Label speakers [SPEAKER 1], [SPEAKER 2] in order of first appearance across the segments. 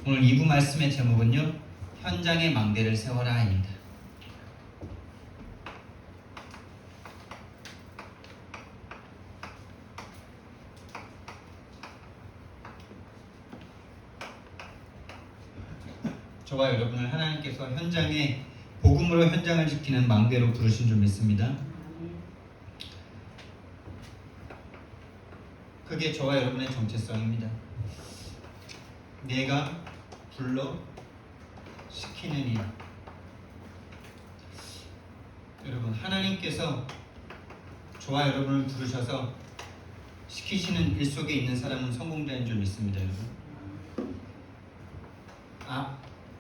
[SPEAKER 1] 오늘 2부 말씀의 제목은요, 현장의 망대를 세워라입니다. 저와 여러분을 하나님께서 현장에 복음으로 현장을 지키는 망대로 부르신 줄 믿습니다. 그게 저와 여러분의 정체성입니다. 내가 불러 시키는 일. 여러분, 하나님께서 저와 여러분을 부르셔서 시키시는 일 속에 있는 사람은 성공자인 줄 믿습니다. 여러분,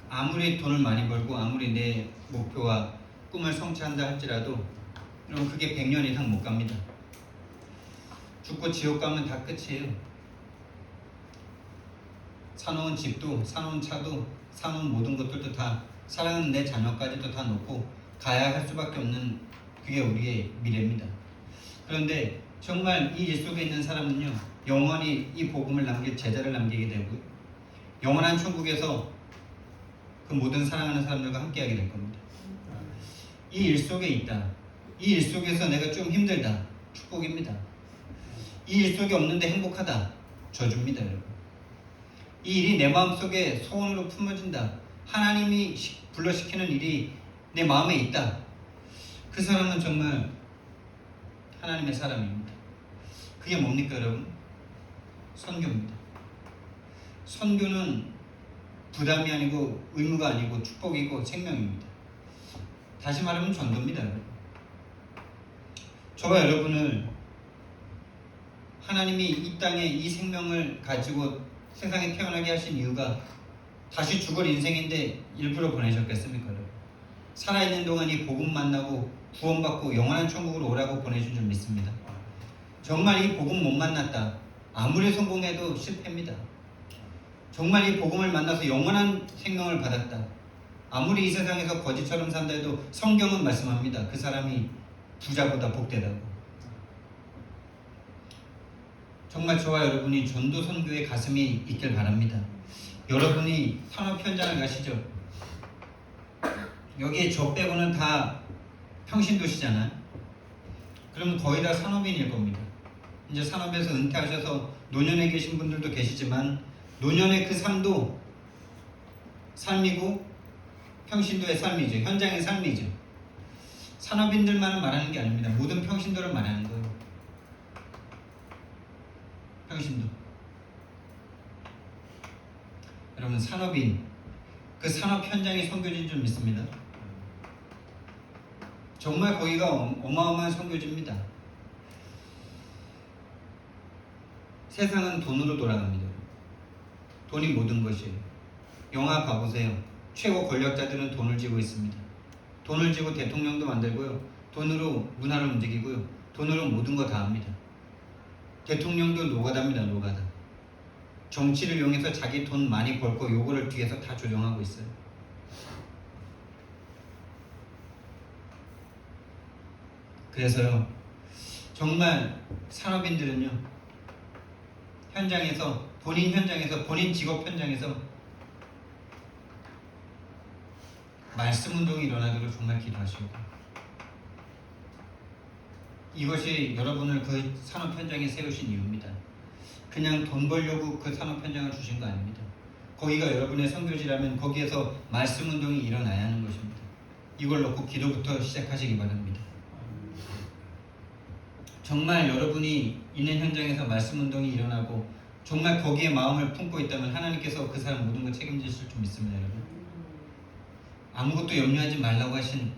[SPEAKER 1] 아무리 돈을 많이 벌고 아무리 내 목표와 꿈을 성취한다 할지라도 여러분, 그게 100년 이상 못 갑니다. 죽고 지옥 가면 다 끝이에요. 사놓은 집도, 사놓은 차도, 사놓은 모든 것들도 다, 사랑하는 내 자녀까지도 다 놓고 가야 할 수밖에 없는, 그게 우리의 미래입니다. 그런데 정말 이 일 속에 있는 사람은요, 영원히 이 복음을 남길 제자를 남기게 되고요, 영원한 천국에서 그 모든 사랑하는 사람들과 함께하게 될 겁니다. 이 일 속에 있다, 이 일 속에서 내가 좀 힘들다, 축복입니다. 이 일 속에 없는데 행복하다, 저주입니다. 여러분, 이 일이 내 마음속에 소원으로 품어진다, 하나님이 불러시키는 일이 내 마음에 있다, 그 사람은 정말 하나님의 사람입니다. 그게 뭡니까 여러분? 선교입니다. 선교는 부담이 아니고 의무가 아니고 축복이고 생명입니다. 다시 말하면 전도입니다. 여러분, 저와 여러분을 하나님이 이 땅에 이 생명을 가지고 세상에 태어나게 하신 이유가 다시 죽을 인생인데 일부러 보내셨겠습니까? 여러분? 살아있는 동안 이 복음 만나고 구원받고 영원한 천국으로 오라고 보내준 줄 믿습니다. 정말 이 복음 못 만났다, 아무리 성공해도 실패입니다. 정말 이 복음을 만나서 영원한 생명을 받았다, 아무리 이 세상에서 거지처럼 산다 해도 성경은 말씀합니다. 그 사람이 부자보다 복되다고. 정말 저와 여러분이 전도 선교의 가슴이 있길 바랍니다. 여러분이 산업 현장을 가시죠. 여기에 저 빼고는 다 평신도시잖아요. 그러면 거의 다 산업인일 겁니다. 이제 산업에서 은퇴하셔서 노년에 계신 분들도 계시지만 노년의 그 삶도 삶이고 평신도의 삶이죠. 현장의 삶이죠. 산업인들만을 말하는 게 아닙니다. 모든 평신도를 말하는 거예요. 평신도. 여러분, 산업인, 그 산업 현장이 선교지인 줄 믿습니다. 정말 거기가 어마어마한 선교지입니다. 세상은 돈으로 돌아갑니다. 돈이 모든 것이에요. 영화 봐보세요. 최고 권력자들은 돈을 쥐고 있습니다. 돈을 쥐고 대통령도 만들고요, 돈으로 문화를 움직이고요, 돈으로 모든 거 다 합니다. 대통령도 노가다입니다. 노가다. 정치를 이용해서 자기 돈 많이 벌고 요거를 뒤에서 다 조정하고 있어요. 그래서요, 정말 산업인들은요, 현장에서, 본인 현장에서, 본인 직업 현장에서 말씀 운동이 일어나도록 정말 기도하시고, 이것이 여러분을 그 산업 현장에 세우신 이유입니다. 그냥 돈 벌려고 그 산업 현장을 주신 거 아닙니다. 거기가 여러분의 선교지라면 거기에서 말씀 운동이 일어나야 하는 것입니다. 이걸 놓고 기도부터 시작하시기 바랍니다. 정말 여러분이 있는 현장에서 말씀 운동이 일어나고 정말 거기에 마음을 품고 있다면 하나님께서 그 사람 모든 걸 책임지실 줄 믿습니다. 여러분, 아무것도 염려하지 말라고 하신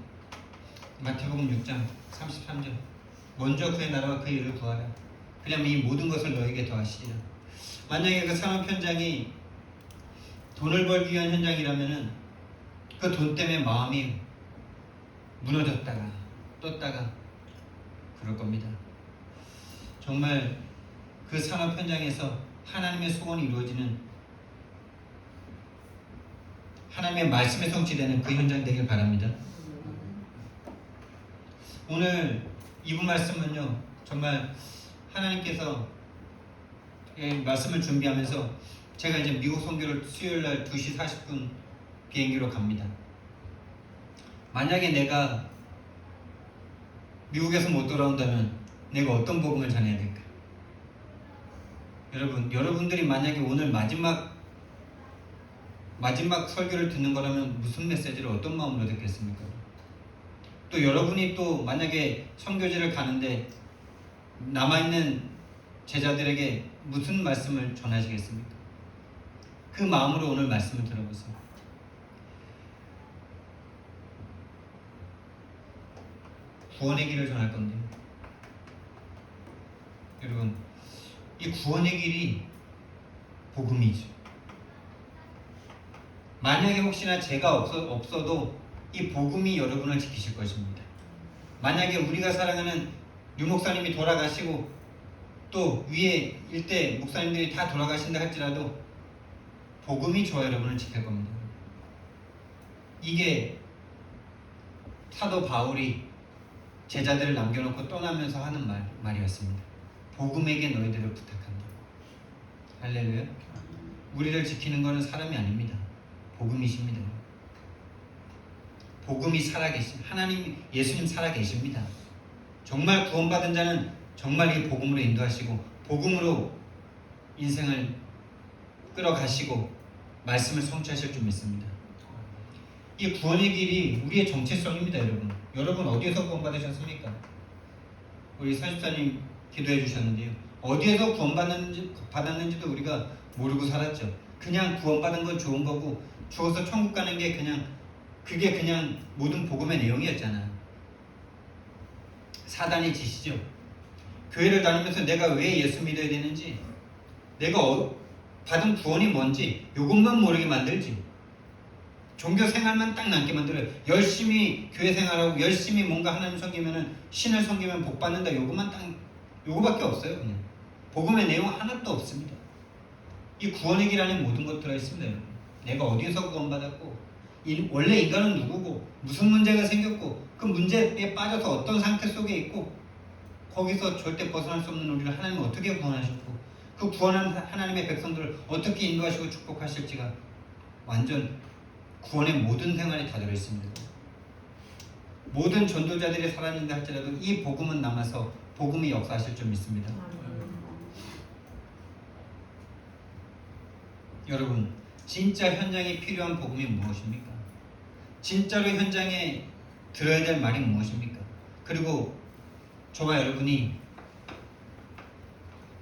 [SPEAKER 1] 마태복음 6장 33절, 먼저 그의 나라와 그의 의를 구하라, 그냥 이 모든 것을 너에게 더하시리라. 만약에 그 산업 현장이 돈을 벌기 위한 현장이라면은 그 돈 때문에 마음이 무너졌다가 떴다가 그럴 겁니다. 정말 그 산업 현장에서 하나님의 소원이 이루어지는, 하나님의 말씀에 성취되는 그 현장 되길 바랍니다. 오늘 2부 말씀은요, 정말 하나님께서 말씀을 준비하면서 제가 이제 미국 선교를 수요일날 2시 40분 비행기로 갑니다. 만약에 내가 미국에서 못 돌아온다면 내가 어떤 복음을 전해야 될까? 여러분들이 만약에 오늘 마지막 설교를 듣는 거라면 무슨 메시지를 어떤 마음으로 듣겠습니까? 또 여러분이 또 만약에 선교지를 가는데 남아있는 제자들에게 무슨 말씀을 전하시겠습니까? 그 마음으로 오늘 말씀을 들어보세요. 구원의 길을 전할 건데요. 여러분, 이 구원의 길이 복음이죠. 만약에 혹시나 제가 없어도 이 복음이 여러분을 지키실 것입니다. 만약에 우리가 사랑하는 유 목사님이 돌아가시고 또 위에 일대 목사님들이 다 돌아가신다 할지라도 복음이 저와 여러분을 지킬 겁니다. 이게 사도 바울이 제자들을 남겨놓고 떠나면서 하는 말이었습니다. 복음에게 너희들을 부탁한다. 할렐루야. 우리를 지키는 것은 사람이 아닙니다. 복음이십니다. 복음이 살아계신 하나님, 예수님 살아계십니다. 정말 구원받은 자는 정말 이 복음으로 인도하시고 복음으로 인생을 끌어가시고 말씀을 성취하실 줄 믿습니다. 이 구원의 길이 우리의 정체성입니다. 여러분 어디에서 구원받으셨습니까? 우리 선집사님 기도해 주셨는데요. 어디에서 구원받았는지도 우리가 모르고 살았죠. 그냥 구원받은 건 좋은 거고 죽어서 천국 가는 게 그게 그냥 모든 복음의 내용이었잖아. 사단의 짓이죠. 교회를 다니면서 내가 왜 예수 믿어야 되는지, 내가 받은 구원이 뭔지 이것만 모르게 만들지. 종교 생활만 딱 남게 만들어요. 열심히 교회 생활하고 열심히 뭔가 하나님 섬기면은, 신을 섬기면 복 받는다. 요거밖에 없어요. 그냥 복음의 내용 하나도 없습니다. 이 구원의 길 안에 모든 것 들어있습니다. 여러분. 내가 어디서 구원받았고, 원래 인간은 누구고, 무슨 문제가 생겼고, 그 문제에 빠져서 어떤 상태 속에 있고, 거기서 절대 벗어날 수 없는 우리를 하나님은 어떻게 구원하셨고, 그 구원한 하나님의 백성들을 어떻게 인도하시고 축복하실지가 완전 구원의 모든 생활이 다 들어있습니다. 모든 전도자들이 살아있는다 할지라도 이 복음은 남아서 복음이 역사하실 줄 믿습니다. 여러분, 진짜 현장에 필요한 복음이 무엇입니까? 진짜로 현장에 들어야 될 말이 무엇입니까? 그리고 저와 여러분이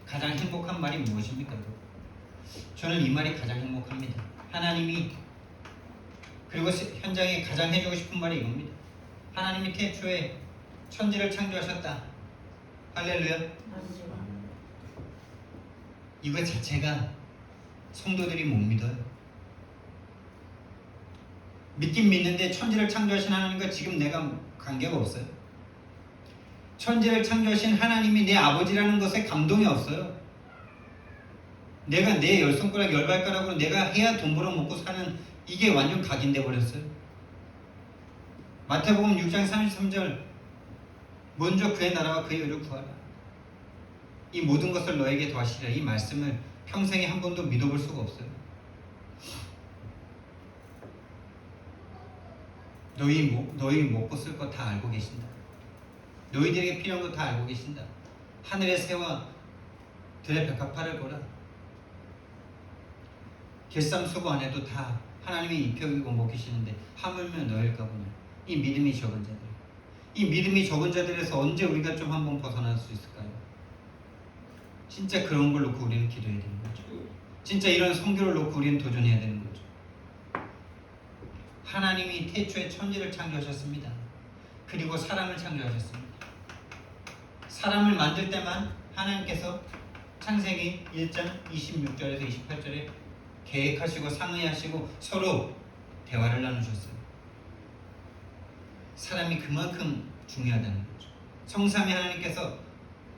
[SPEAKER 1] 가장 행복한 말이 무엇입니까? 저는 이 말이 가장 행복합니다. 하나님이, 그리고 현장에 가장 해주고 싶은 말이 이겁니다. 하나님이 태초에 천지를 창조하셨다. 할렐루야. 이거 자체가 성도들이 못 믿어요. 믿긴 믿는데 천지를 창조하신 하나님과 지금 내가 관계가 없어요. 천지를 창조하신 하나님이 내 아버지라는 것에 감동이 없어요. 내가 내 열 손가락 열 발가락으로 내가 해야 돈 벌어 먹고 사는, 이게 완전 각인돼 버렸어요. 마태복음 6장 33절, 먼저 그의 나라와 그의 의를 구하라. 이 모든 것을 너에게 더하시리라. 이 말씀을 평생에 한 번도 믿어볼 수가 없어요. 너희 먹고 쓸 거 다 알고 계신다. 너희들에게 필요한 거 다 알고 계신다. 하늘의 새와 들의 백합화를 보라. 겟삼수고 안에도 다 하나님이 입혀이고 먹이시는데 하물며 너일까 보냐. 이 믿음이 적은 자들. 이 믿음이 적은 자들에서 언제 우리가 좀 한번 벗어날 수 있을까요? 진짜 그런 걸 놓고 우리는 기도해야 되는 거죠. 진짜 이런 성교를 놓고 우리는 도전해야 되는 거죠. 하나님이 태초에 천지를 창조하셨습니다. 그리고 사람을 창조하셨습니다. 사람을 만들 때만 하나님께서 창세기 1장 26절에서 28절에 계획하시고 상의하시고 서로 대화를 나누셨어요. 사람이 그만큼 중요하다는 거죠. 성삼위 하나님께서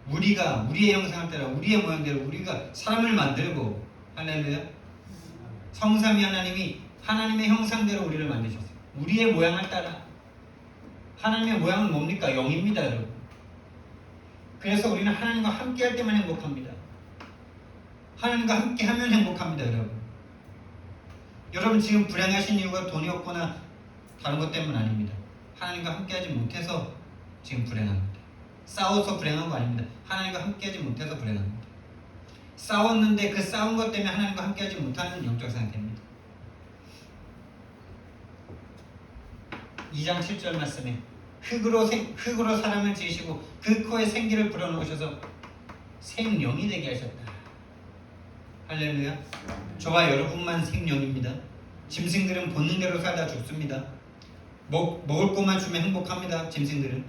[SPEAKER 1] 우리의 형상을 따라 우리의 모양대로 우리가 사람을 만들고, 할렐루야. 성삼위 하나님이 하나님의 형상대로 우리를 만드셨어요. 우리의 모양을 따라. 하나님의 모양은 뭡니까? 영입니다, 여러분. 그래서 우리는 하나님과 함께 할 때만 행복합니다. 하나님과 함께하면 행복합니다, 여러분. 여러분 지금 불행하신 이유가 돈이 없거나 다른 것 때문 아닙니다. 하나님과 함께하지 못해서 지금 불행합니다. 싸워서 불행한 거 아닙니다. 하나님과 함께하지 못해서 불행합니다. 싸웠는데 그 싸운 것 때문에 하나님과 함께하지 못하는 영적 상태입니다. 2장 7절 말씀에 흙으로 사람을 지으시고 그 코에 생기를 불어넣으셔서 생명이 되게 하셨다. 할렐루야. 저와 여러분만 생명입니다. 짐승들은 본능대로 살다 죽습니다. 먹을 것만 주면 행복합니다. 짐승들은.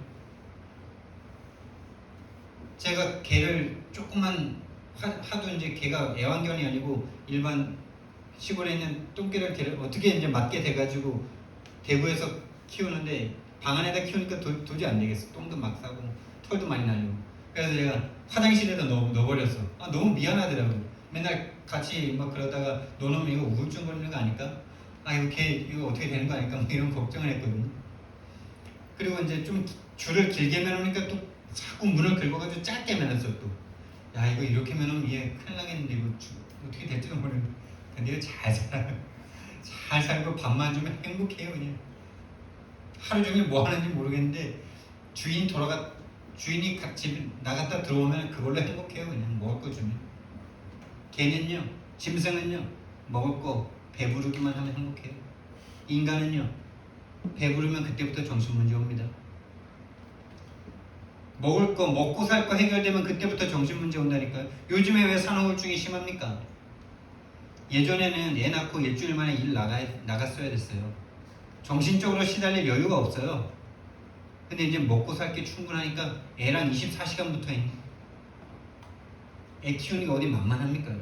[SPEAKER 1] 제가 개를 조금만 하도 이제 개가 애완견이 아니고 일반 시골에 있는 똥개를 개를 어떻게 이제 맡게 돼가지고 대구에서 키우는데 방 안에다 키우니까 도저히 안 되겠어. 똥도 막 싸고 털도 많이 날리고. 그래서 제가 화장실에다 넣어버렸어. 너무 미안하더라고. 맨날 같이 막 그러다가 너는 이거 우울증 걸리는 거 아닐까? 이거 어떻게 되는 거 아닐까? 이런 걱정을 했거든요. 그리고 이제 좀 줄을 길게 매놓으니까 또 자꾸 문을 긁어가지고 짧게 매놨어 또. 야, 이거 이렇게 매놓으면 얘 큰일 나겠는데 이거 어떻게 될지도 모르는데. 근데 이거 잘 살아. 잘 살고 밥만 주면 행복해요 그냥. 하루 종일 뭐 하는지 모르겠는데 주인이 집 나갔다 들어오면 그걸로 행복해요 그냥. 먹을 거 주면. 개는요, 짐승은요, 먹을 거 배부르기만 하면 행복해요. 인간은요, 배부르면 그때부터 정신 문제 옵니다. 먹을 거, 먹고 살 거 해결되면 그때부터 정신 문제 온다니까요. 요즘에 왜 산후우울증이 심합니까? 예전에는 애 낳고 일주일 만에 일 나갔어야 됐어요. 정신적으로 시달릴 여유가 없어요. 근데 이제 먹고 살 게 충분하니까 애랑 24시간 붙어 있는. 애 키우니까 어디 만만합니까?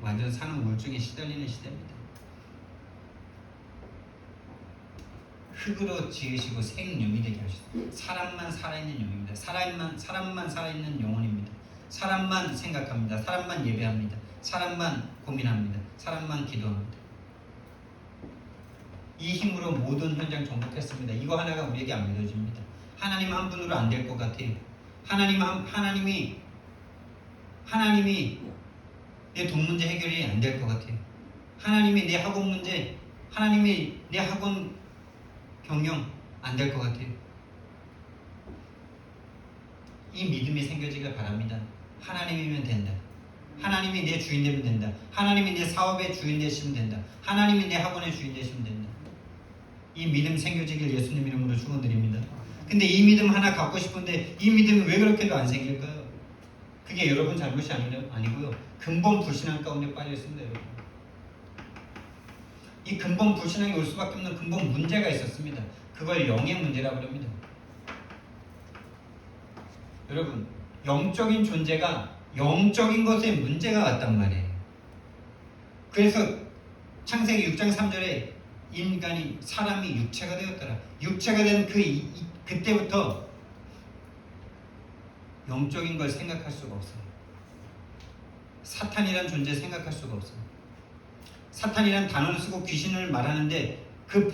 [SPEAKER 1] 완전 산후우울증에 시달리는 시대입니다. 흙으로 지으시고 생명이 되게 하셨어요. 사람만 살아있는 영입니다. 사람만 살아있는 영혼입니다. 사람만 생각합니다. 사람만 예배합니다. 사람만 고민합니다. 사람만 기도합니다. 이 힘으로 모든 현장 정복했습니다. 이거 하나가 우리에게 안 믿어집니다. 하나님 한 분으로 안 될 것 같아요. 하나님이 내 돈 문제 해결이 안 될 것 같아요. 하나님이 내 학원 문제, 하나님이 내 학원 경영 안 될 것 같아요. 이 믿음이 생겨지길 바랍니다. 하나님이면 된다. 하나님이 내 주인 되면 된다. 하나님이 내 사업의 주인 되시면 된다. 하나님이 내 학원의 주인 되시면 된다. 이 믿음 생겨지길 예수님 이름으로 축원드립니다. 근데 이 믿음 하나 갖고 싶은데 이 믿음이 왜 그렇게도 안 생길까요? 그게 여러분 잘못이 아니고요. 근본 불신앙 가운데 빠져 있습니다, 여러분. 이 근본 불신앙이 올 수밖에 없는 근본 문제가 있었습니다. 그걸 영의 문제라고 합니다. 여러분, 영적인 존재가 영적인 것에 문제가 왔단 말이에요. 그래서 창세기 6장 3절에 사람이 육체가 되었더라. 육체가 된 그때부터 영적인 걸 생각할 수가 없어요. 사탄이란 존재 생각할 수가 없어요. 사탄이란 단어를 쓰고 귀신을 말하는데 그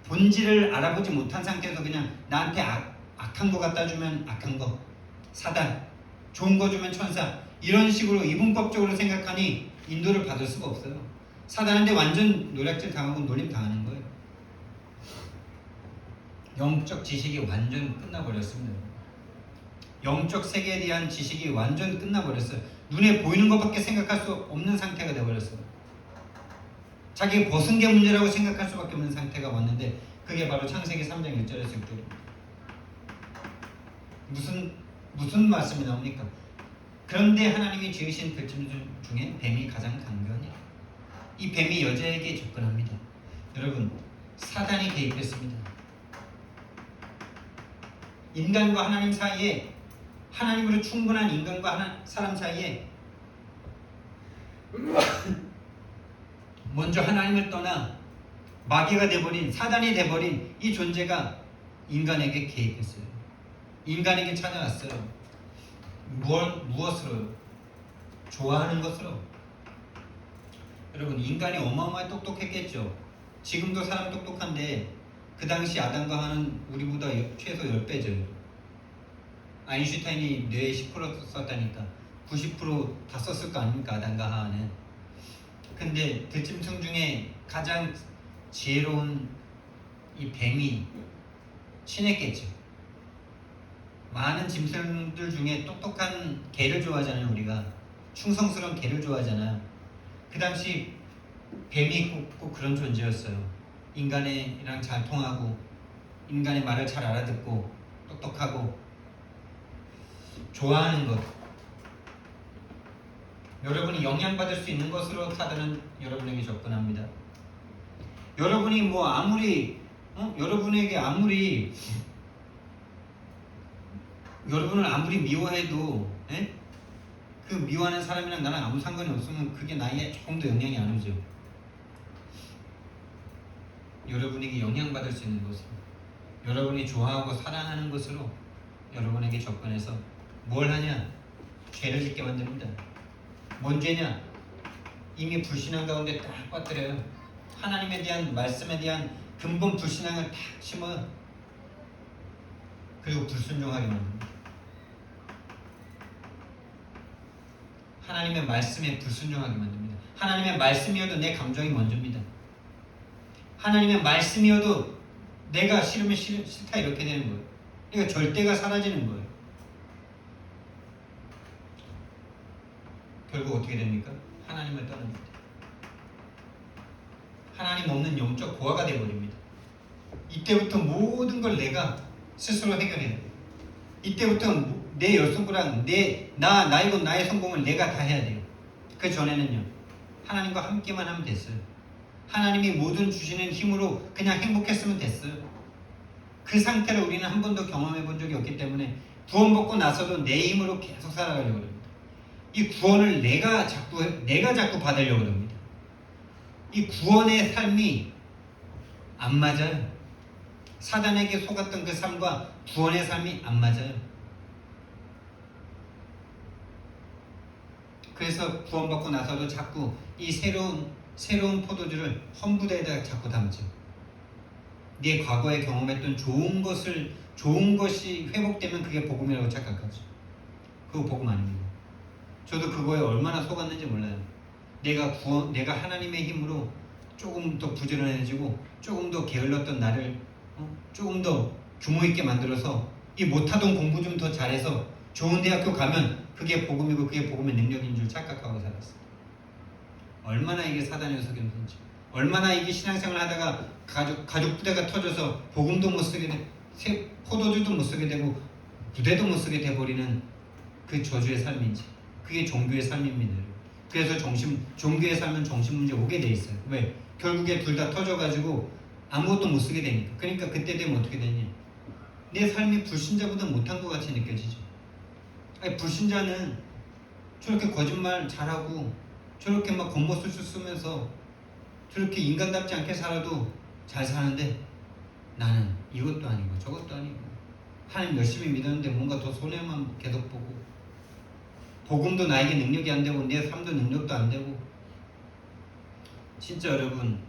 [SPEAKER 1] 본질을 알아보지 못한 상태에서 그냥 나한테 악한 거 갖다 주면 악한 거, 사단, 좋은 거 주면 천사, 이런 식으로 이분법적으로 생각하니 인도를 받을 수가 없어요. 사단한테 완전 노략질 당하고 놀림 당하는 거예요. 영적 지식이 완전 끝나버렸습니다. 영적 세계에 대한 지식이 완전 끝나버렸어요. 눈에 보이는 것밖에 생각할 수 없는 상태가 되어버렸어요. 자기 벗은 게 문제라고 생각할 수밖에 없는 상태가 왔는데 그게 바로 창세기 3장 1절에서 6절입니다. 무슨 말씀이 나옵니까? 그런데 하나님이 지으신 들짐승 중에 뱀이 가장 강건해요. 이 뱀이 여자에게 접근합니다. 여러분, 사단이 개입했습니다. 인간과 하나님 사이에, 하나님으로 충분한 인간과 사람 사이에 먼저 하나님을 떠나 마귀가 돼버린, 사단이 돼버린 이 존재가 인간에게 개입했어요. 인간에게 찾아왔어요. 무엇으로요? 좋아하는 것으로. 여러분, 인간이 어마어마하게 똑똑했겠죠. 지금도 사람 똑똑한데 그 당시 아담과 하와는 우리보다 최소 10배죠. 아인슈타인이 뇌에 10% 썼다니까 90%다 썼을 거 아닙니까? 아담과 하와는. 근데 들짐승 중에 가장 지혜로운 이 뱀이 친했겠죠. 많은 짐승들 중에 똑똑한 개를 좋아하잖아요. 우리가 충성스러운 개를 좋아하잖아요. 그 당시 뱀이 꼭 그런 존재였어요. 인간이랑 잘 통하고 인간의 말을 잘 알아듣고 똑똑하고 좋아하는 것, 여러분이 영향받을 수 있는 것으로 사단은 여러분에게 접근합니다. 여러분이 뭐 아무리 여러분에게 여러분을 아무리 미워해도 그 미워하는 사람이랑 나랑 아무 상관이 없으면 그게 나에게 조금 더 영향이 안 오죠. 여러분에게 영향받을 수 있는 것으로, 여러분이 좋아하고 사랑하는 것으로 여러분에게 접근해서 뭘 하냐? 죄를 짓게 만듭니다. 뭔 죄냐? 이미 불신앙 가운데 딱 빠뜨려요. 하나님에 대한 말씀에 대한 근본 불신앙을 탁 심어요. 그리고 불순종하게 만듭니다. 하나님의 말씀에 불순종하게 만듭니다. 하나님의 말씀이어도 내 감정이 먼저입니다. 하나님의 말씀이어도 내가 싫으면 싫다 이렇게 되는 거예요. 그러니까 절대가 사라지는 거예요. 결국 어떻게 됩니까? 하나님을 떠납니다. 하나님 없는 영적 고아가 되어버립니다. 이때부터 모든 걸 내가 스스로 해결해야 돼요. 이때부터 내 열성구랑 나의 성공을 내가 다 해야 돼요. 그 전에는요, 하나님과 함께만 하면 됐어요. 하나님이 모든 주시는 힘으로 그냥 행복했으면 됐어요. 그 상태를 우리는 한 번도 경험해 본 적이 없기 때문에 구원받고 나서도 내 힘으로 계속 살아가려고 합니다. 이 구원을 내가 자꾸 받으려고 합니다. 이 구원의 삶이 안 맞아요. 사단에게 속았던 그 삶과 구원의 삶이 안 맞아요. 그래서 구원받고 나서도 자꾸 이 새로운 포도주를 헌부대에다 자꾸 담죠. 네 과거에 경험했던 좋은 것이 회복되면 그게 복음이라고 착각하죠. 그거 복음 아닙니다. 저도 그거에 얼마나 속았는지 몰라요. 내가 하나님의 힘으로 조금 더 부지런해지고 조금 더 게을렀던 나를 조금 더 규모 있게 만들어서 이 못하던 공부 좀 더 잘해서 좋은 대학교 가면 그게 복음이고 그게 복음의 능력인 줄 착각하고 살았어요. 얼마나 이게 사단의 속임수인지, 얼마나 이게 신앙생활 하다가 가족 부대가 터져서 복음도 못 쓰게 되고 포도주도 못 쓰게 되고 부대도 못 쓰게 돼버리는 그 저주의 삶인지, 그게 종교의 삶입니다. 그래서 종교의 삶은 정신문제 오게 돼 있어요. 왜? 결국에 둘 다 터져가지고 아무것도 못 쓰게 되니까. 그러니까 그때 되면 어떻게 되냐? 내 삶이 불신자보다 못한 것 같이 느껴지죠. 아니, 불신자는 저렇게 거짓말 잘하고 저렇게 막 겉멋술술 쓰면서 저렇게 인간답지 않게 살아도 잘 사는데 나는 이것도 아니고 저것도 아니고 하나님 열심히 믿었는데 뭔가 더 손해만 계속 보고 복음도 나에게 능력이 안 되고 내 삶도 능력도 안 되고 진짜 여러분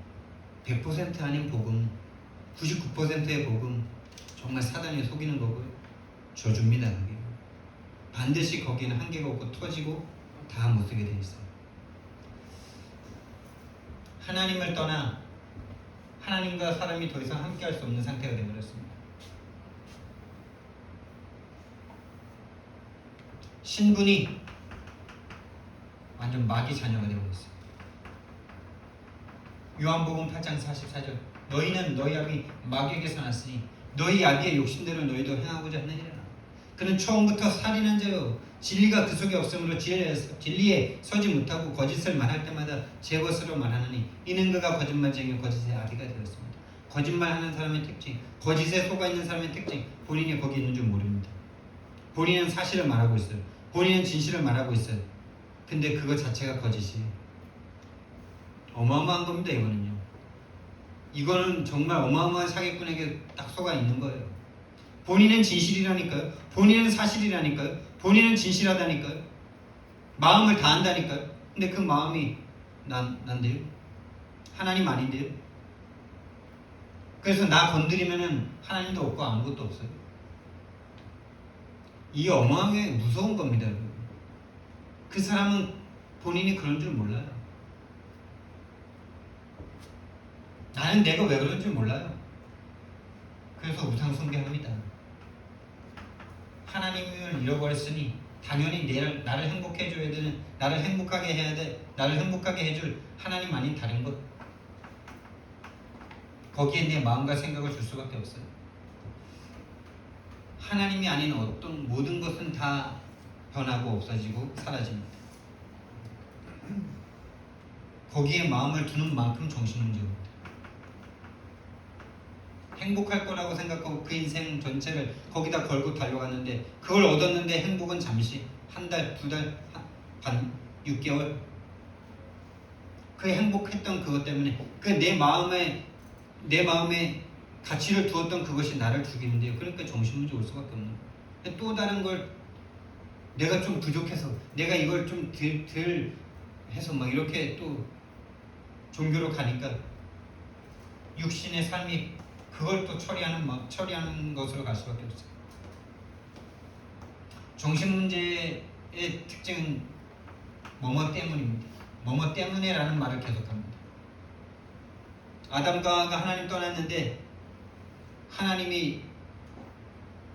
[SPEAKER 1] 100% 아닌 복음 99%의 복음 정말 사단이 속이는 거고요. 저주입니다. 그게. 반드시 거기는 한계가 없고 터지고 다 못 쓰게 돼 있어요. 하나님을 떠나 하나님과 사람이 더 이상 함께할 수 없는 상태가 되어버렸습니다. 신분이 완전 마귀 자녀가 되어버렸어요. 요한복음 8장 44절 너희는 너희 아비 마귀에게서 났으니 너희 아비의 욕심대로 너희도 행하고자 하느니라. 그는 처음부터 살인한 자요 진리가 그 속에 없으므로 진리에 서지 못하고 거짓을 말할 때마다 제 것으로 말하느니 이는 그가 거짓말쟁이 거짓의 아비가 되었습니다. 거짓말하는 사람의 특징, 거짓에 속아 있는 사람의 특징, 본인이 거기 있는 줄 모릅니다. 본인은 사실을 말하고 있어요. 본인은 진실을 말하고 있어요. 근데 그거 자체가 거짓이에요. 어마어마한 겁니다. 이거는 정말 어마어마한 사기꾼에게 딱 속아 있는 거예요. 본인은 진실이라니까요. 본인은 사실이라니까요. 본인은 진실하다니까요. 마음을 다한다니까요. 근데 그 마음이 난데요? 하나님 아닌데요? 그래서 나 건드리면은 하나님도 없고 아무것도 없어요. 이게 어마어마하게 무서운 겁니다. 여러분. 그 사람은 본인이 그런 줄 몰라요. 나는 내가 왜 그런 줄 몰라요. 그래서 우상 숭배합니다. 하나님을 잃어버렸으니 당연히 나를 행복해 줘야 되는, 나를 행복하게 해야 돼, 나를 행복하게 해줄 하나님 아닌 다른 것, 거기에 내 마음과 생각을 줄 수밖에 없어요. 하나님이 아닌 어떤 모든 것은 다 변하고 없어지고 사라집니다. 거기에 마음을 두는 만큼 정신문제입니다. 행복할 거라고 생각하고 그 인생 전체를 거기다 걸고 달려갔는데, 그걸 얻었는데 행복은 잠시, 한 달, 두 달, 반, 6개월, 그 행복했던 그것 때문에 그 내 마음에 가치를 두었던 그것이 나를 죽이는데요. 그러니까 정신문제 올 수밖에 없는 거예요. 또 다른 걸 내가 좀 부족해서, 내가 이걸 좀 덜 해서 막 이렇게 또 종교로 가니까 육신의 삶이 그걸 또 처리하는 것으로 갈 수밖에 없어요. 정신문제의 특징은 뭐뭐 때문입니다. 뭐뭐 때문에라는 말을 계속합니다. 아담과 하와가 하나님 떠났는데 하나님이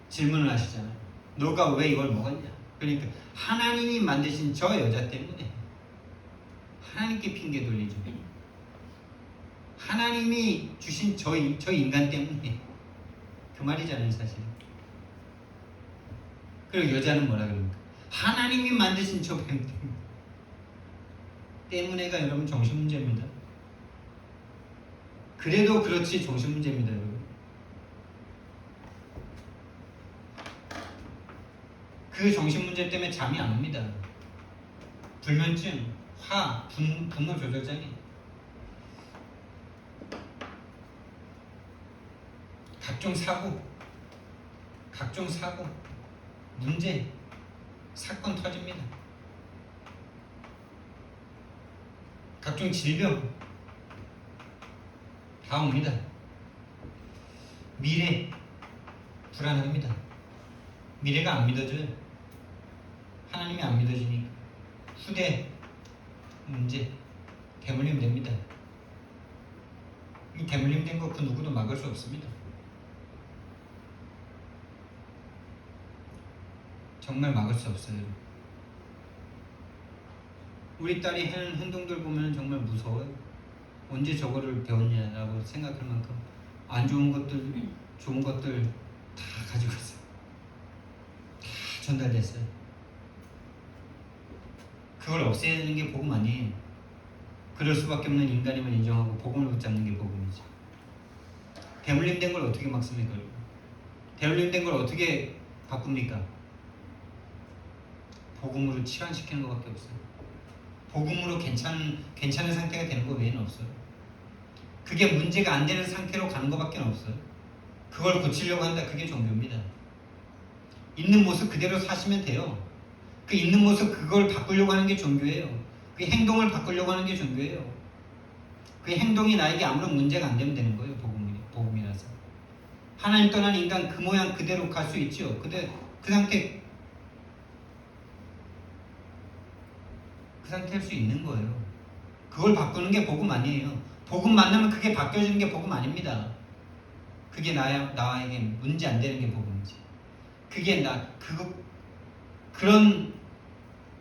[SPEAKER 1] 질문을 하시잖아요. 너가 왜 이걸 먹었냐? 그러니까 하나님이 만드신 저 여자 때문에. 하나님께 핑계 돌리죠. 하나님이 주신 저 인간 때문에. 그 말이잖아요, 사실. 그리고 여자는 뭐라 그럽니까? 하나님이 만드신 저 뱀 때문에가 여러분 정신문제입니다. 그래도 그렇지 정신문제입니다, 여러분. 그 정신문제 때문에 잠이 안 옵니다. 불면증, 분노 조절장애, 각종 사고, 문제, 사건 터집니다. 각종 질병 다 옵니다. 미래 불안합니다. 미래가 안 믿어져요. 하나님이 안 믿어지니까. 후대 문제, 대물림 됩니다. 이 대물림 된 거 그 누구도 막을 수 없습니다. 정말 막을 수 없어요. 우리 딸이 하는 행동들 보면 정말 무서워요. 언제 저거를 배웠냐라고 생각할 만큼 안 좋은 것들, 좋은 것들 다 가지고 있어요. 다 전달됐어요. 그걸 없애는 게 복음 아니에요. 그럴 수밖에 없는 인간임을 인정하고 복음을 붙잡는 게 복음이죠. 대물림된 걸 어떻게 막습니까? 대물림된 걸 어떻게 바꿉니까? 복음으로 치환시키는 것밖에 없어요. 복음으로 괜찮은 상태가 되는 것 외에는 없어요. 그게 문제가 안 되는 상태로 가는 것밖에 없어요. 그걸 고치려고 한다. 그게 종교입니다. 있는 모습 그대로 사시면 돼요. 그 있는 모습 그걸 바꾸려고 하는 게 종교예요. 그 행동을 바꾸려고 하는 게 종교예요. 그 행동이 나에게 아무런 문제가 안 되면 되는 거예요. 복음이라서. 하나님 떠난 인간 그 모양 그대로 갈 수 있죠. 그 상태 할 수 있는 거예요. 그걸 바꾸는 게 복음 아니에요. 복음 만나면 그게 바뀌어지는 게 복음 아닙니다. 그게 나에게 문제 안 되는 게 복음이지. 그게 그런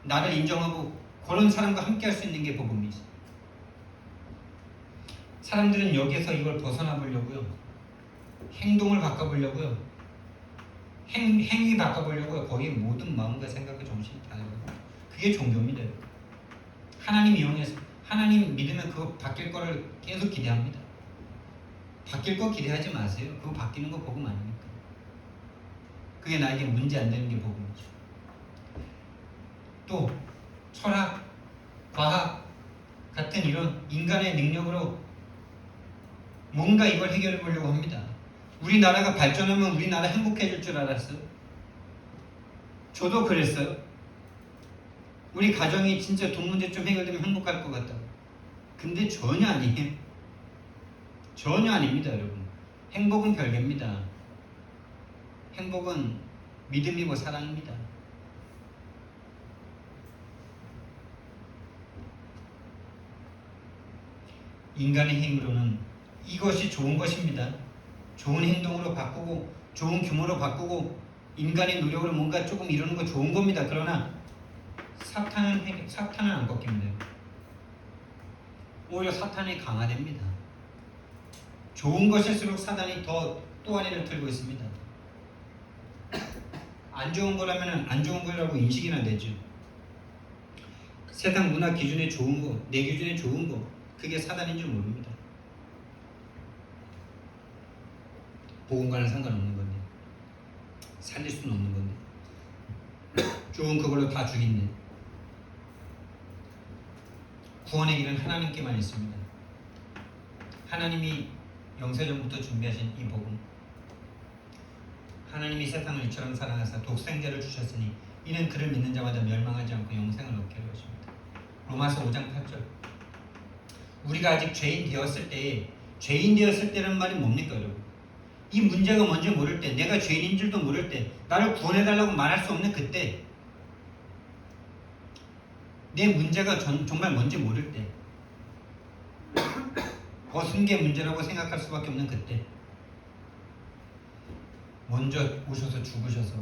[SPEAKER 1] 나를 인정하고 그런 사람과 함께 할 수 있는 게 복음이지. 사람들은 여기에서 이걸 벗어나 보려고요. 행동을 바꿔보려고요. 행위 바꿔보려고요. 거의 모든 마음과 생각과 정신이 다 해요. 그게 종교입니다. 하나님 이용해서 하나님 믿으면 그거 바뀔 거를 계속 기대합니다. 바뀔 거 기대하지 마세요. 그거 바뀌는 거 복음 아닙니까? 그게 나에게 문제 안 되는 게 복음이죠. 또 철학, 과학 같은 이런 인간의 능력으로 뭔가 이걸 해결해 보려고 합니다. 우리나라가 발전하면 우리나라 행복해질 줄 알았어요. 저도 그랬어요. 우리 가정이 진짜 돈 문제 좀 해결되면 행복할 것 같다고. 근데 전혀 아니에요. 전혀 아닙니다, 여러분. 행복은 별개입니다. 행복은 믿음이고 사랑입니다. 인간의 힘으로는 이것이 좋은 것입니다. 좋은 행동으로 바꾸고 좋은 규모로 바꾸고 인간의 노력으로 뭔가 조금 이루는 거 좋은 겁니다. 그러나 사탄은 안 꺾입니다. 오히려 사탄이 강화됩니다. 좋은 것일수록 사단이 더 또아리를 틀고 있습니다. 안 좋은 거라면 안 좋은 거라고 인식이나 되죠. 세상 문화 기준에 좋은 거, 내 기준에 좋은 거, 그게 사단인 줄 모릅니다. 복음과는 상관없는 건데, 살릴 수는 없는 건데, 좋은 그걸로 다 죽이네. 구원의 길은 하나님께만 있습니다. 하나님이 영세전부터 준비하신 이 복음, 하나님이 세상을 이처럼 사랑하사 독생자를 주셨으니 이는 그를 믿는 자마다 멸망하지 않고 영생을 얻게 하려 하십니다. 로마서 5장 8절. 우리가 아직 죄인 되었을 때라는 말이 뭡니까 여러분? 이 문제가 뭔지 모를 때, 내가 죄인인 줄도 모를 때, 나를 구원해달라고 말할 수 없는 그때, 내 문제가 정말 뭔지 모를 때, 벗은 게 문제라고 생각할 수밖에 없는 그때, 먼저 오셔서 죽으셔서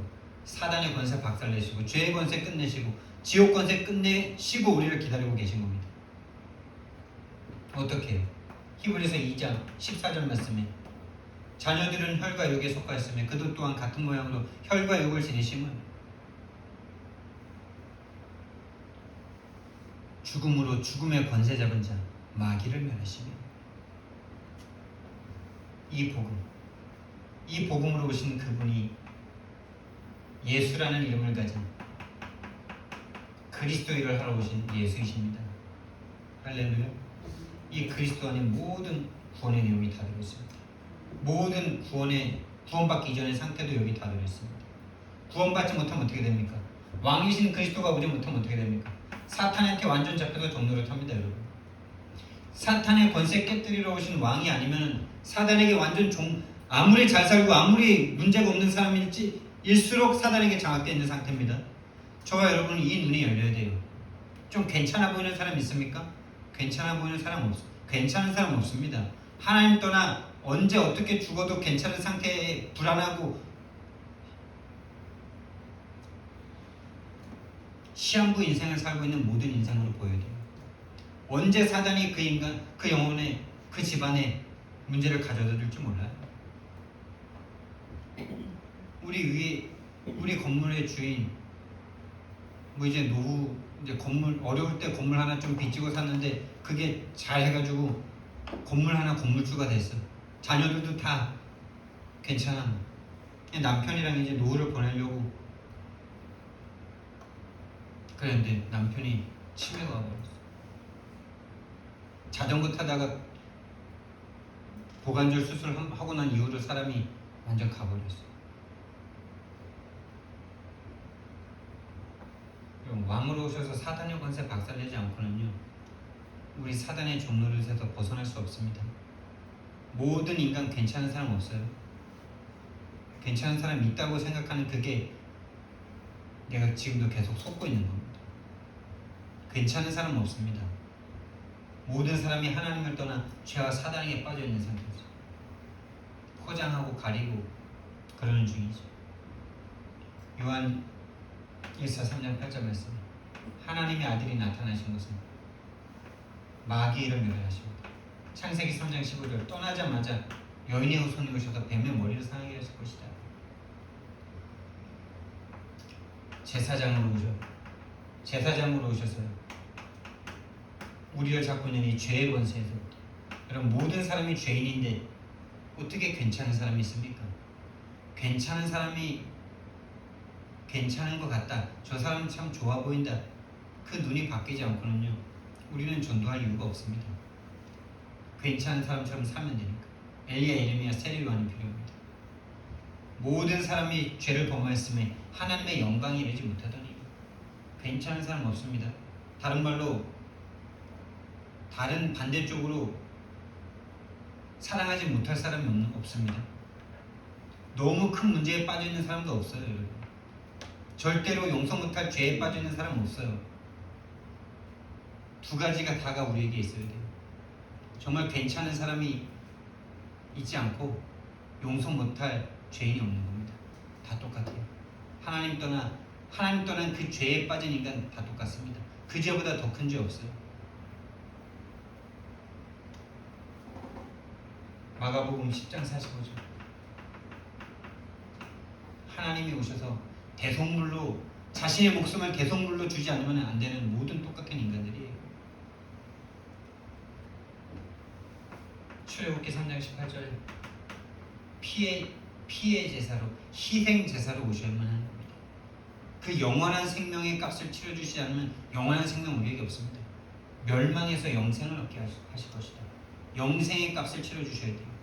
[SPEAKER 1] 사단의 권세 박살내시고 죄의 권세 끝내시고 지옥 권세 끝내시고 우리를 기다리고 계신 겁니다. 어떻게 해요? 히브리서 2장 14절 말씀에 자녀들은 혈과 육에 속하였으며 그도 또한 같은 모양으로 혈과 육을 지니심은 죽음으로 죽음의 권세 잡은 자 마귀를 멸하시며 이 복음으로 오신 그분이 예수라는 이름을 가진 그리스도 일을 하러 오신 예수이십니다. 할렐루야. 이 그리스도 안에 모든 구원의 내용이 다 들어있습니다. 모든 구원받기 이전의 상태도 여기 다 들어있습니다. 구원받지 못하면 어떻게 됩니까? 왕이신 그리스도가 오지 못하면 어떻게 됩니까? 사탄한테 완전 잡혀서 종로를 탑니다. 여러분, 사탄의 권세 깨뜨리러 오신 왕이 아니면 사단에게 완전 아무리 잘 살고 아무리 문제가 없는 사람일수록 사단에게 장악되어 있는 상태입니다. 저와 여러분은 이 눈이 열려야 돼요. 좀 괜찮아 보이는 사람 있습니까? 괜찮아 보이는 사람 괜찮은 사람 없습니다. 하나님 떠나 언제 어떻게 죽어도 괜찮은 상태에 불안하고 시한부 인생을 살고 있는 모든 인생으로 보여야 돼요. 언제 사단이 그 영혼에, 그 집안에 문제를 가져다 줄지 몰라요. 우리 건물의 주인, 이제 노후, 이제 건물, 어려울 때 건물 하나 좀 빚지고 샀는데 그게 잘 해가지고 건물 하나 건물주가 됐어. 자녀들도 다 괜찮아. 남편이랑 이제 노후를 보내려고 그랬는데 남편이 치매가 와버렸어. 자전거 타다가 고관절 수술하고 난 이후로 사람이 완전 가버렸어. 왕으로 오셔서 사단의 권세 박살내지 않고는요, 우리 사단의 종노릇에서 벗어날 수 없습니다. 모든 인간 괜찮은 사람 없어요. 괜찮은 사람 있다고 생각하는 그게 내가 지금도 계속 속고 있는 겁니다. 괜찮은 사람 없습니다. 모든 사람이 하나님을 떠나 죄와 사단에게 빠져 있는 상태죠. 포장하고 가리고 그러는 중이죠. 요한 1사 3장 8절 말씀, 하나님의 아들이 나타나신 것은 마귀를 멸하십니다. 창세기 3장 15절, 떠나자마자 여인의 후손이 오셔서 뱀의 머리를 상하게 하실 것이다. 제사장으로 오셔서요, 우리를 잡고 있는 이 죄의 권세에서, 여러분, 모든 사람이 죄인인데 어떻게 괜찮은 사람이 있습니까? 괜찮은 사람이 괜찮은 것 같다, 저 사람 참 좋아 보인다, 그 눈이 바뀌지 않고는요, 우리는 전도할 이유가 없습니다. 괜찮은 사람처럼 살면 되니까. 엘리야, 예레미야, 세례요한이 필요합니다. 모든 사람이 죄를 범하였음에 하나님의 영광이 이르지 못하더니 괜찮은 사람 없습니다. 다른 말로, 다른 반대쪽으로 사랑하지 못할 사람이 없습니다. 너무 큰 문제에 빠져 있는 사람도 없어요, 여러분. 절대로 용서 못할 죄에 빠져 있는 사람은 없어요. 두 가지가 다가 우리에게 있어야 돼요. 정말 괜찮은 사람이 있지 않고 용서 못할 죄인이 없는 겁니다. 다 똑같아요. 하나님 떠난 그 죄에 빠진 인간 다 똑같습니다. 그 죄보다 더 큰 죄 없어요. 마가복음 10장 45절. 하나님이 오셔서 대속물로 자신의 목숨을 대속물로 주지 않으면 안 되는 모든 똑같은 인간들이에요. 출애굽기 3장 18절. 피의 제사로, 희생 제사로 오셔야만 하는 겁니다. 그 영원한 생명의 값을 치러주시지 않으면 영원한 생명 우리에게 없습니다. 멸망에서 영생을 얻게 하실 것이다. 영생의 값을 치러주셔야 돼요.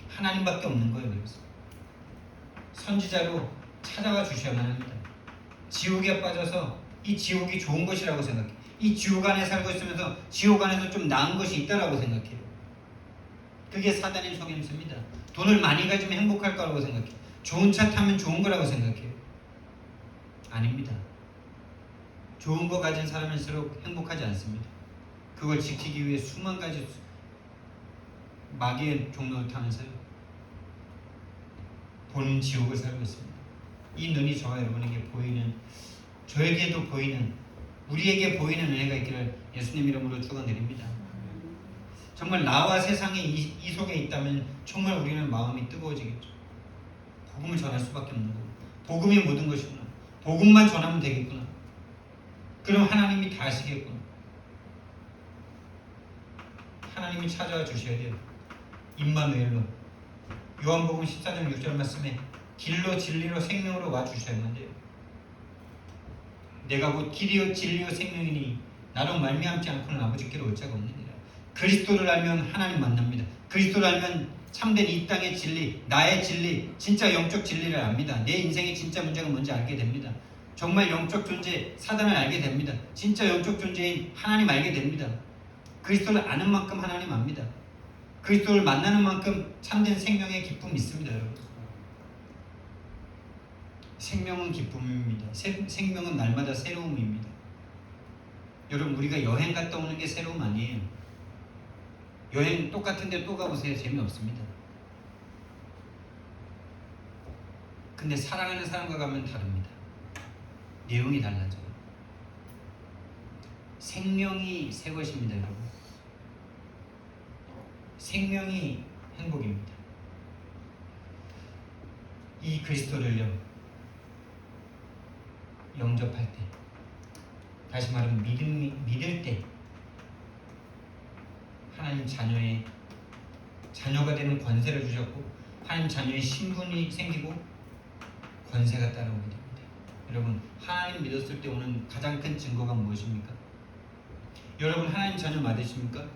[SPEAKER 1] 하나님밖에 없는 거예요. 그래서 선지자로 찾아와 주셔야만 합니다. 지옥에 빠져서 이 지옥이 좋은 것이라고 생각해. 이 지옥 안에 살고 있으면서 지옥 안에서 좀 나은 것이 있다라고 생각해요. 그게 사단의 속임수입니다. 돈을 많이 가지면 행복할 거라고 생각해요. 좋은 차 타면 좋은 거라고 생각해요. 아닙니다. 좋은 거 가진 사람일수록 행복하지 않습니다. 그걸 지키기 위해 수만 가지 마귀의 종로를 타면서요. 보는 지옥을 살고 있습니다. 이 눈이 저와 여러분에게 보이는, 저에게도 보이는, 우리에게 보이는 은혜가 있기를 예수님 이름으로 축원드립니다. 정말 나와 세상이 이 속에 있다면 정말 우리는 마음이 뜨거워지겠죠. 복음을 전할 수밖에 없는 거고, 복음이 모든 것이구나. 복음만 전하면 되겠구나. 그럼 하나님이 다 하시겠구나. 하나님이 찾아와 주셔야 돼요. 임마누엘로. 요한복음 14장 6절 말씀에 길로 진리로 생명으로 와 주셔야만 돼요. 내가 곧 길이요 진리요 생명이니 나로 말미암지 않고는 아버지께로 올 자가 없느니라. 그리스도를 알면 하나님 만납니다. 그리스도를 알면 참된 이 땅의 진리, 나의 진리, 진짜 영적 진리를 압니다. 내 인생의 진짜 문제가 뭔지 알게 됩니다. 정말 영적 존재, 사단을 알게 됩니다. 진짜 영적 존재인 하나님 알게 됩니다. 그리스도를 아는 만큼 하나님 압니다. 그리스도를 만나는 만큼 참된 생명의 기쁨이 있습니다. 여러분. 생명은 기쁨입니다. 생명은 날마다 새로움입니다. 여러분, 우리가 여행 갔다 오는 게 새로움 아니에요. 여행 똑같은데 또 가보세요. 재미없습니다. 근데 사랑하는 사람과 가면 다릅니다. 내용이 달라져요. 생명이 새 것입니다. 여러분. 생명이 행복입니다. 이 그리스도를요, 영접할 때, 다시 말하면 믿을 때 하나님 자녀가 되는 권세를 주셨고, 하나님 자녀의 신분이 생기고 권세가 따라오게 됩니다. 여러분, 하나님 믿었을 때 오는 가장 큰 증거가 무엇입니까? 여러분, 하나님 자녀 맞으십니까?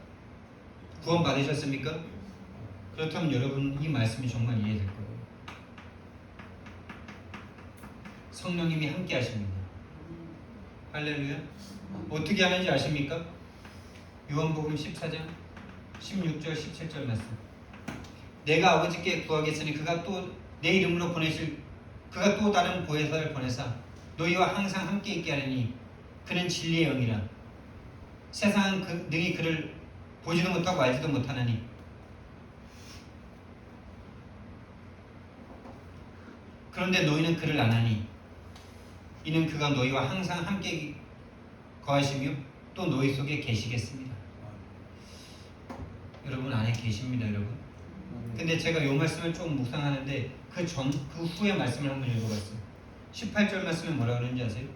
[SPEAKER 1] 구원 받으셨습니까? 그렇다면 여러분, 이 말씀이 정말 이해될 거예요. 성령님이 함께 하십니다. 할렐루야. 어떻게 하는지 아십니까? 요한복음 14장 16절 17절 말씀. 내가 아버지께 구하겠으니 그가 또 내 이름으로 그가 또 다른 보혜사를 보내사 너희와 항상 함께 있게 하리니 그는 진리의 영이라. 세상은 능히 그를 보지도 못하고 알지도 못하나니 그런데 너희는 그를 아나니 이는 그가 너희와 항상 함께 거하시며 또 너희 속에 계시겠습니다. 여러분 안에 계십니다. 여러분. 근데 제가 이 말씀을 좀 묵상하는데 그 후의 말씀을 한번 읽어봤어요. 18절 말씀에 뭐라 그러는지 아세요?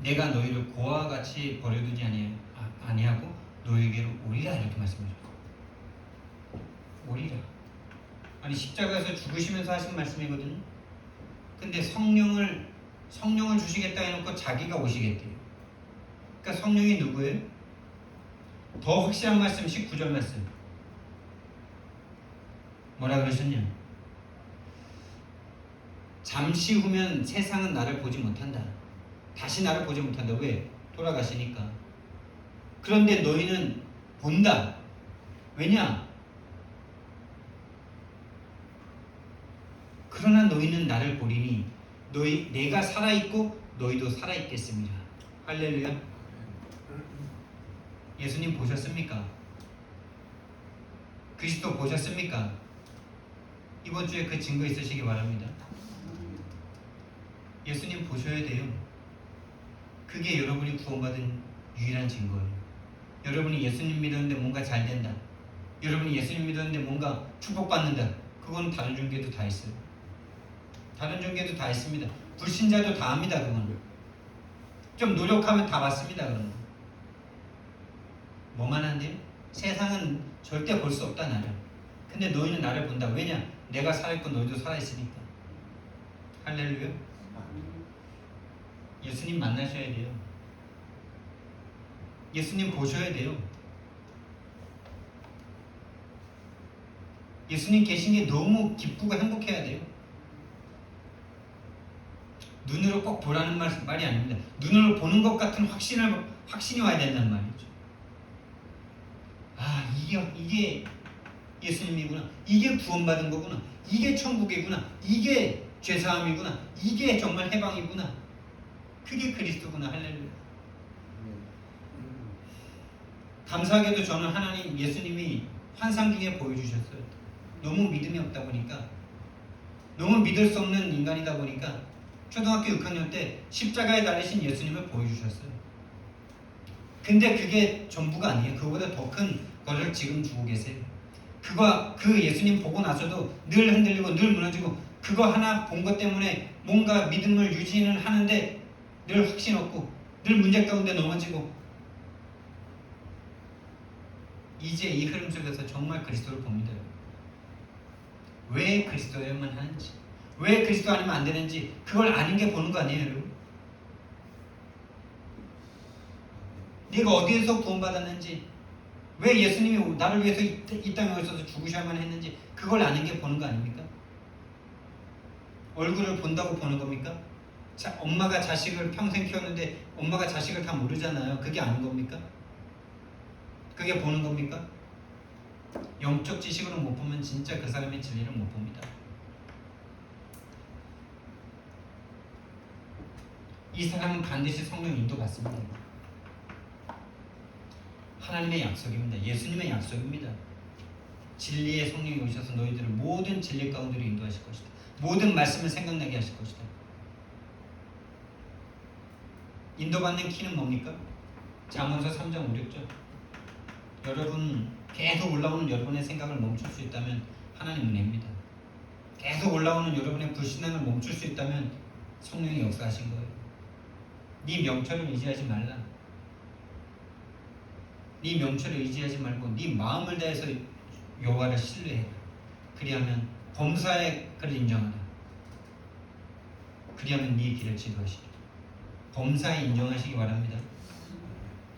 [SPEAKER 1] 내가 너희를 고아와 같이 버려두지 아니하고 너희에게로 오리라, 이렇게 말씀하셨어요. 오리라. 아니, 십자가에서 죽으시면서 하신 말씀이거든요. 근데 성령을 주시겠다 해놓고 자기가 오시겠대요. 그러니까 성령이 누구예요? 더 확실한 말씀 19절 말씀. 뭐라 그러셨냐? 잠시 후면 세상은 나를 보지 못한다. 다시 나를 보지 못한다. 왜? 돌아가시니까. 그런데 너희는 본다. 왜냐? 그러나 너희는 나를 보리니 내가 살아있고 너희도 살아있겠습니다. 할렐루야. 예수님 보셨습니까? 그리스도 보셨습니까? 이번 주에 그 증거 있으시기 바랍니다. 예수님 보셔야 돼요. 그게 여러분이 구원받은 유일한 증거예요. 여러분이 예수님 믿었는데 뭔가 잘 된다. 여러분이 예수님 믿었는데 뭔가 축복받는다. 그건 다른 종교도 다 있어요. 다른 종교도 다 있습니다. 불신자도 다 합니다. 그건 좀 노력하면 다 받습니다. 그런 뭐만 한데요? 세상은 절대 볼 수 없다 나를. 근데 너희는 나를 본다. 왜냐? 내가 살아있고 너희도 살아있으니까. 할렐루야. 예수님 만나셔야 돼요. 예수님 보셔야 돼요. 예수님 계신 게 너무 기쁘고 행복해야 돼요. 눈으로 꼭 보라는 말이 아닙니다. 눈으로 보는 것 같은 확신이 와야 된다는 말이죠. 아, 이게 예수님이구나. 이게 구원받은 거구나. 이게 천국이구나. 이게 죄사함이구나. 이게 정말 해방이구나. 그게 그리스도구나. 할렐루야. 감사하게도 저는 하나님 예수님이 환상 중에 보여주셨어요. 너무 믿음이 없다 보니까, 너무 믿을 수 없는 인간이다 보니까 초등학교 6학년 때 십자가에 달리신 예수님을 보여주셨어요. 근데 그게 전부가 아니에요. 그거보다 더 큰 거를 지금 주고 계세요. 그 예수님 보고 나서도 늘 흔들리고 늘 무너지고, 그거 하나 본 것 때문에 뭔가 믿음을 유지는 하는데 늘 확신 없고 늘 문제 가운데 넘어지고, 이제 이 흐름 속에서 정말 그리스도를 봅니다. 왜 그리스도여야만 하는지, 왜 그리스도 아니면 안 되는지, 그걸 아는 게 보는 거 아니에요, 여러분? 네가 어디에서 구원받았는지, 왜 예수님이 나를 위해서 이 땅에 오셔서 죽으셔야만 했는지, 그걸 아는 게 보는 거 아닙니까? 얼굴을 본다고 보는 겁니까? 엄마가 자식을 평생 키웠는데 엄마가 자식을 다 모르잖아요. 그게 아는 겁니까? 그게 보는 겁니까? 영적 지식으로 못 보면 진짜 그 사람의 진리를 못 봅니다. 이 사람은 반드시 성령 인도 받습니다. 하나님의 약속입니다. 예수님의 약속입니다. 진리의 성령이 오셔서 너희들을 모든 진리 가운데로 인도하실 것이다. 모든 말씀을 생각나게 하실 것이다. 인도받는 키는 뭡니까? 잠언서 3장 5, 6절. 여러분 계속 올라오는 여러분의 생각을 멈출 수 있다면 하나님 은혜입니다. 계속 올라오는 여러분의 불신앙을 멈출 수 있다면 성령이 역사하신 거예요. 네 명철을 의지하지 말라. 네 명철을 의지하지 말고 네 마음을 다해서 여호와를 신뢰해. 그리하면 범사의 그를 인정하라. 그리하면 네 길을 지도하시리. 범사에 인정하시기 바랍니다.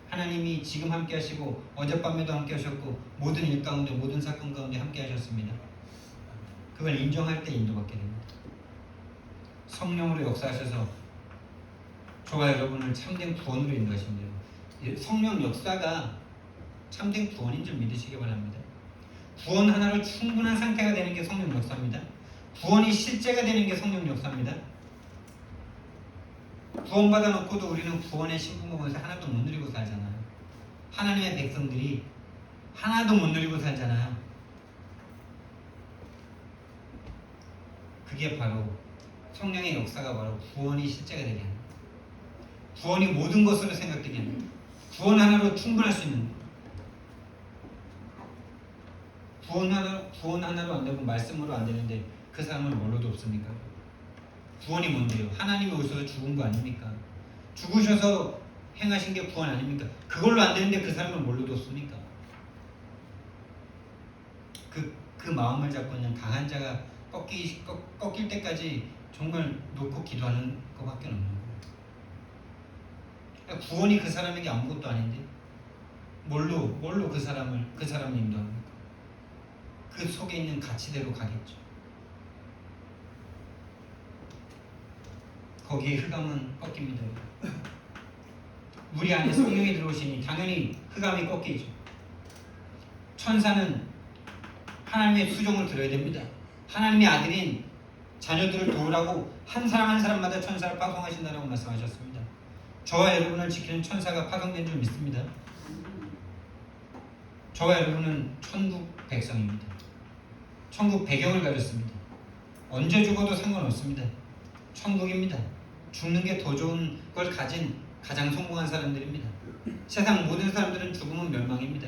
[SPEAKER 1] 하나님이 지금 함께 하시고 어젯밤에도 함께 하셨고 모든 일 가운데 모든 사건 가운데 함께 하셨습니다. 그걸 인정할 때 인도받게 됩니다. 성령으로 역사하셔서 저와 여러분을 참된 구원으로 인도하십니다. 성령 역사가 참된 구원인 줄 믿으시기 바랍니다. 구원 하나로 충분한 상태가 되는 게 성령 역사입니다. 구원이 실제가 되는 게 성령 역사입니다. 구원받아 놓고도 우리는 구원의 신분공에서 하나도 못 누리고 살잖아요. 하나님의 백성들이 하나도 못 누리고 살잖아요. 그게 바로 성령의 역사가 바로 구원이 실제가 되게 합니다. 구원이 모든 것으로 생각되게 합니다. 구원 하나로 충분할 수 있는, 구원 하나로 안 되고 말씀으로 안 되는데 그 사람은 뭘로도 없습니까? 구원이 뭔데요? 하나님이 오셔서 죽은 거 아닙니까? 죽으셔서 행하신 게 구원 아닙니까? 그걸로 안 되는데 그 사람은 뭘로 뒀습니까? 그 마음을 잡고 그냥 강한 자가 꺾일 때까지 정말 놓고 기도하는 것밖에 없는 거예요. 그러니까 구원이 그 사람에게 아무것도 아닌데 뭘로 그 사람을 인도합니까? 그 속에 있는 가치대로 가겠죠. 거기에 흑암은 꺾입니다. 우리 안에 성령이 들어오시니 당연히 흑암이 꺾이죠. 천사는 하나님의 수종을 들어야 됩니다. 하나님의 아들인 자녀들을 도우라고 한 사람 한 사람마다 천사를 파송하신다고 말씀하셨습니다. 저와 여러분을 지키는 천사가 파송된 줄 믿습니다. 저와 여러분은 천국 백성입니다. 천국 배경을 가졌습니다. 언제 죽어도 상관없습니다. 천국입니다. 죽는 게 더 좋은 걸 가진 가장 성공한 사람들입니다. 세상 모든 사람들은 죽으면 멸망입니다.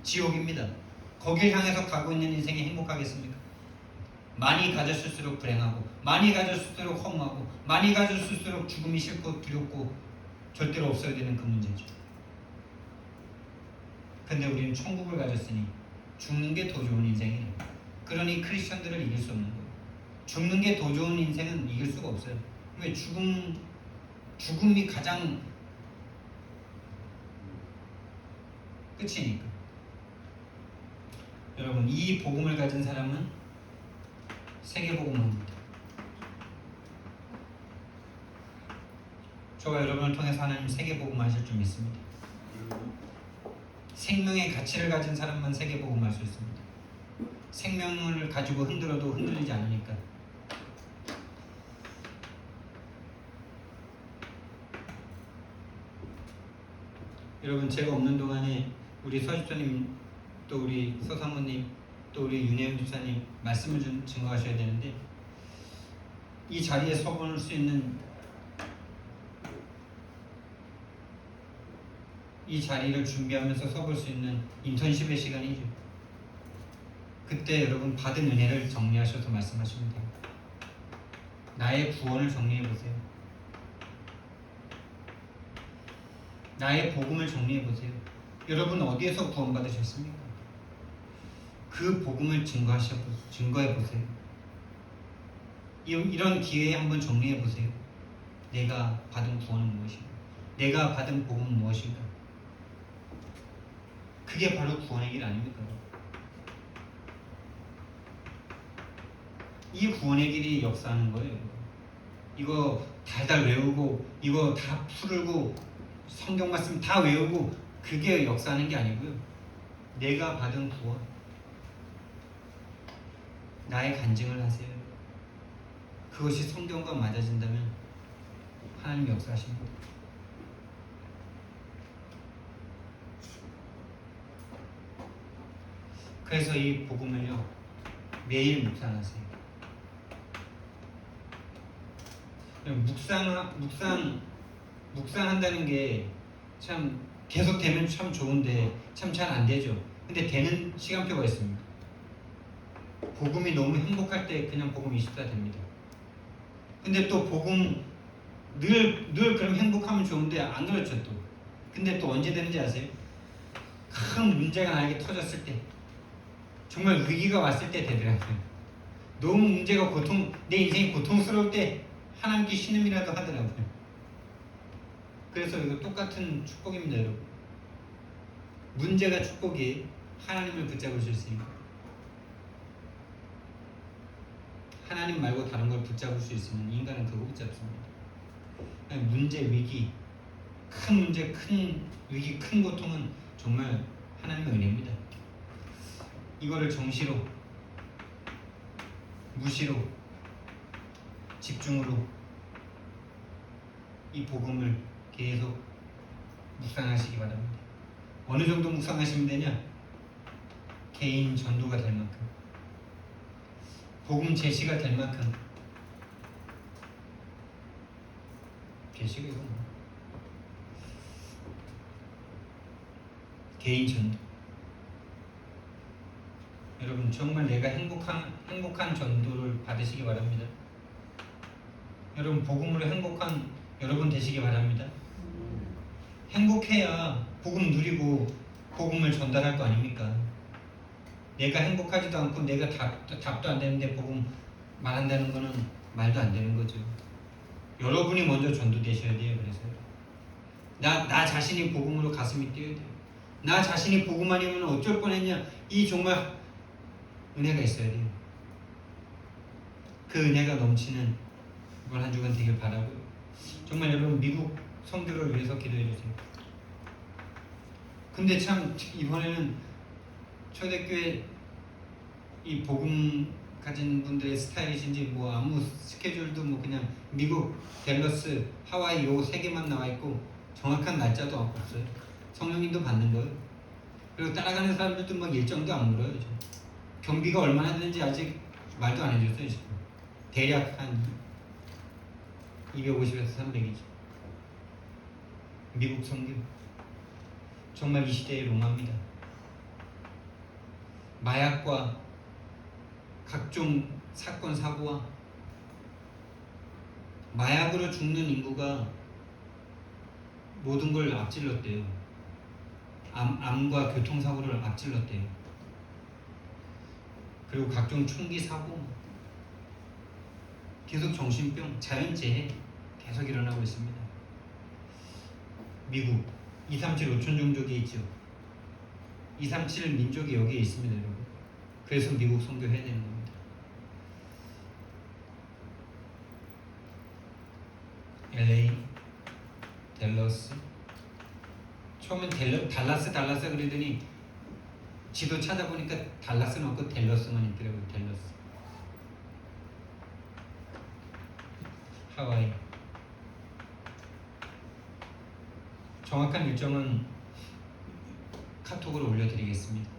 [SPEAKER 1] 지옥입니다. 거길 향해서 가고 있는 인생이 행복하겠습니까? 많이 가졌을수록 불행하고, 많이 가졌을수록 허무하고, 많이 가졌을수록 죽음이 싫고 두렵고 절대로 없어야 되는 그 문제죠. 근데 우리는 천국을 가졌으니 죽는 게 더 좋은 인생이에요. 그러니 크리스천들을 이길 수 없는 거예요. 죽는 게 더 좋은 인생은 이길 수가 없어요. 왜? 죽음이 가장 끝이니까. 여러분, 이 복음을 가진 사람은 세계복음입니다. 저와 여러분을 통해서 하나님 세계복음 하실 줄 믿습니다. 생명의 가치를 가진 사람만 세계복음 할 수 있습니다. 생명을 가지고 흔들어도 흔들리지 않으니까. 여러분, 제가 없는 동안에 우리 서집사님, 또 우리 서사모님, 또 우리 윤혜영 집사님 말씀을 좀 증거하셔야 되는데, 이 자리에 서볼 수 있는, 이 자리를 준비하면서 서볼 수 있는 인턴십의 시간이죠. 그때 여러분 받은 은혜를 정리하셔서 말씀하시면 돼요. 나의 구원을 정리해 보세요. 나의 복음을 정리해 보세요. 여러분 어디에서 구원받으셨습니까? 그 복음을 증거해 보세요. 이런 기회에 한번 정리해 보세요. 내가 받은 구원은 무엇인가? 내가 받은 복음은 무엇인가? 그게 바로 구원의 길 아닙니까? 이 구원의 길이 역사하는 거예요. 이거 달달 외우고, 이거 다 풀고, 성경 말씀 다 외우고, 그게 역사하는 게 아니고요. 내가 받은 구원, 나의 간증을 하세요. 그것이 성경과 맞아진다면 하나님 역사하십니다. 그래서 이 복음을요, 매일 묵상하세요. 묵상한다는 게 참 계속 되면 참 좋은데 참 잘 안 되죠. 근데 되는 시간표가 있습니다. 복음이 너무 행복할 때 그냥 복음 24 됩니다. 근데 또 복음 늘 그럼 행복하면 좋은데 안 그렇죠 또. 근데 또 언제 되는지 아세요? 큰 문제가 나에게 터졌을 때, 정말 위기가 왔을 때 되더라고요. 너무 문제가 내 인생이 고통스러울 때 하나님께 신음이라도 하더라고요. 그래서 이거 똑같은 축복입니다, 여러분. 문제가 축복이 하나님을 붙잡을 수 있으니까. 하나님 말고 다른 걸 붙잡을 수 있으면 인간은 그거 붙잡습니다. 문제, 위기, 큰 문제, 큰 위기, 큰 고통은 정말 하나님의 은혜입니다. 이거를 정시로, 무시로, 집중으로 이 복음을 계속 묵상하시기 바랍니다. 어느 정도 묵상하시면 되냐? 개인 전도가 될 만큼, 복음 제시가 될 만큼. 계시고 개인 전도. 여러분 정말 내가 행복한 전도를 받으시기 바랍니다. 여러분 복음으로 행복한 여러분 되시기 바랍니다. 행복해야 복음 누리고 복음을 전달할 거 아닙니까? 내가 행복하지도 않고 내가 답도 안 되는데 복음 말한다는 거는 말도 안 되는 거죠. 여러분이 먼저 전도되셔야 돼요. 그래서 나 자신이 복음으로 가슴이 뛰어야 돼요. 나 자신이 복음 아니면 어쩔 뻔했냐, 이 정말 은혜가 있어야 돼요. 그 은혜가 넘치는 이번 한 주간 되길 바라고요. 정말 여러분 미국 성교를 위해서 기도해 주세요. 근데 참 이번에는 초대교회 이 복음 가진 분들의 스타일이신지 뭐 아무 스케줄도 뭐 그냥 미국, 댈러스, 하와이 요 세 개만 나와 있고 정확한 날짜도 없어요. 성령님도 받는 거예요. 그리고 따라가는 사람들도 막 일정도 안 물어요. 지금. 경비가 얼마나 되는지 아직 말도 안 해줬어요. 지금. 대략 한 250에서 300이죠. 미국 선교. 정말 이 시대의 로마입니다. 마약과 각종 사건 사고와 마약으로 죽는 인구가 모든 걸 앞질렀대요. 암과 교통사고를 앞질렀대요. 그리고 각종 총기 사고, 계속 정신병, 자연재해 계속 일어나고 있습니다. 미국 237 5천 종족이 있죠. 237 민족이 여기에 있습니다, 여러분. 그래서 미국 선교해야 되는 겁니다. LA, 댈러스. 처음엔 달라스 그러더니 지도 찾아보니까 달라스는 없고 댈러스만 있더라고요. 댈러스. 하와이. 정확한 일정은 카톡으로 올려드리겠습니다.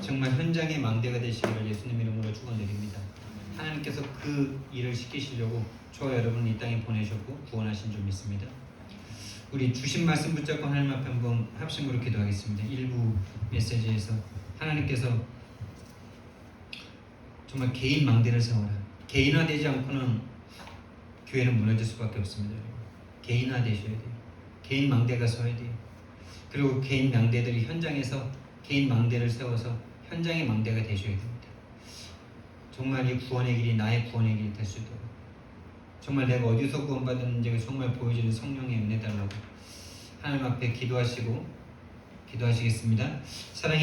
[SPEAKER 1] 정말 현장의 망대가 되시기를 예수님 이름으로 축원드립니다. 하나님께서 그 일을 시키시려고 저와 여러분을 이 땅에 보내셨고 구원하신 줄 믿습니다. 우리 주신 말씀 붙잡고 하나님 앞에 한번 합심으로 기도하겠습니다. 일부 메시지에서 하나님께서 정말 개인 망대를 세워라. 개인화되지 않고는 교회는 무너질 수밖에 없습니다. 개인화되셔야 돼요. 개인 망대가 서야 돼요. 그리고 개인 망대들이 현장에서 개인 망대를 세워서 현장의 망대가 되셔야 됩니다. 정말 이 구원의 길이 나의 구원의 길이 될 수 있도록 정말 내가 어디서 구원받았는지가 정말 보여주는 성령의 은혜 달라고 하나님 앞에 기도하시겠습니다. 사랑해